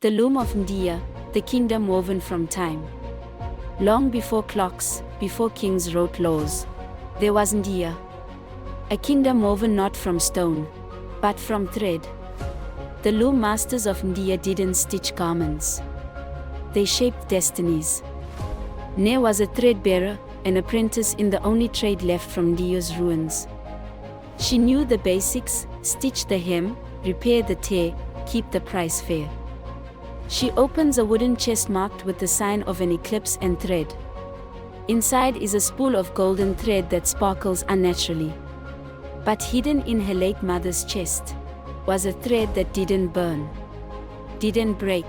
The Loom of NDIYA, the kingdom woven from time. Long before clocks, before kings wrote laws, there was NDIYA. A kingdom woven not from stone, but from thread. The loom masters of NDIYA didn't stitch garments. They shaped destinies. Nare was a threadbearer, an apprentice in the only trade left from NDIYA's ruins. She knew the basics: stitch the hem, repair the tear, keep the price fair. She opens a wooden chest marked with the sign of an eclipse and thread. Inside is a spool of golden thread that sparkles unnaturally. But hidden in her late mother's chest was a thread that didn't burn, didn't break.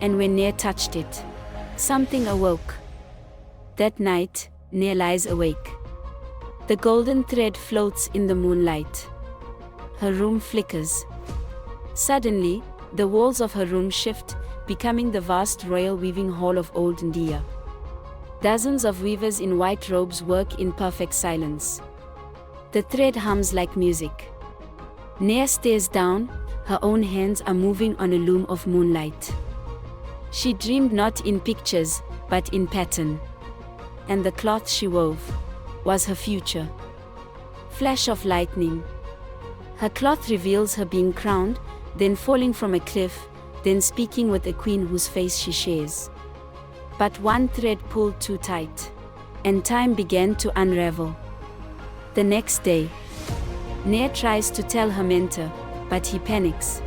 And when Nare touched it, something awoke. That night, Nare lies awake. The golden thread floats in the moonlight. Her room flickers. Suddenly, the walls of her room shift, becoming the vast royal weaving hall of old NDIYA. Dozens of weavers in white robes work in perfect silence. The thread hums like music. Nare stares down, her own hands are moving on a loom of moonlight. She dreamed not in pictures, but in pattern. And the cloth she wove was her future. Flash of lightning. Her cloth reveals her being crowned, then falling from a cliff, then speaking with a queen whose face she shares. But one thread pulled too tight, and time began to unravel. The next day, Nare tries to tell her mentor, but he panics.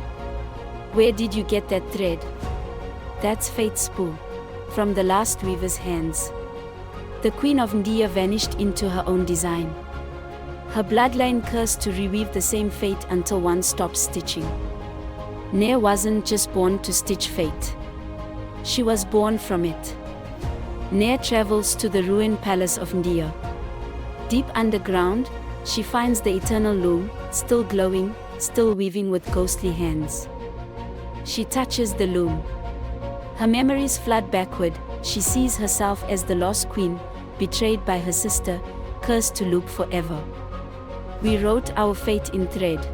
Where did you get that thread? That's fate's spool, from the last weaver's hands. The queen of NDIYA vanished into her own design. Her bloodline cursed to reweave the same fate until one stops stitching. Nare wasn't just born to stitch fate. She was born from it. Nare travels to the ruined palace of NDIYA. Deep underground, she finds the eternal loom, still glowing, still weaving with ghostly hands. She touches the loom. Her memories flood backward. She sees herself as the lost queen, betrayed by her sister, cursed to loop forever. We wrote our fate in thread.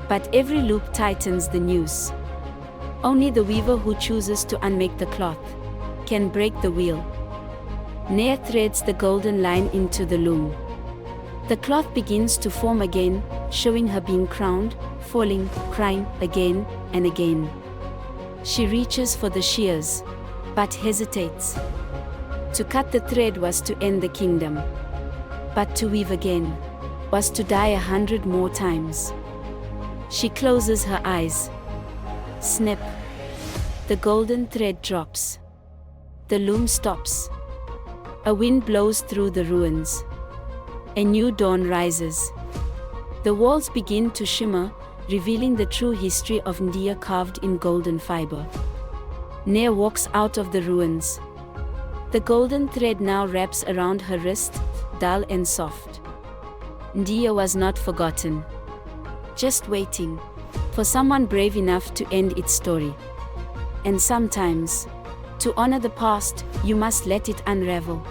But every loop tightens the noose. Only the weaver who chooses to unmake the cloth can break the wheel. Nare threads the golden line into the loom. The cloth begins to form again, showing her being crowned, falling, crying, again and again. She reaches for the shears, but hesitates. To cut the thread was to end the kingdom. But to weave again was to die 100 more times. She closes her eyes. Snap. The golden thread drops. The loom stops. A wind blows through the ruins. A new dawn rises. The walls begin to shimmer, revealing the true history of NDIYA carved in golden fiber. Nare walks out of the ruins. The golden thread now wraps around her wrist, dull and soft. NDIYA was not forgotten. Just waiting for someone brave enough to end its story. And sometimes, to honor the past, you must let it unravel.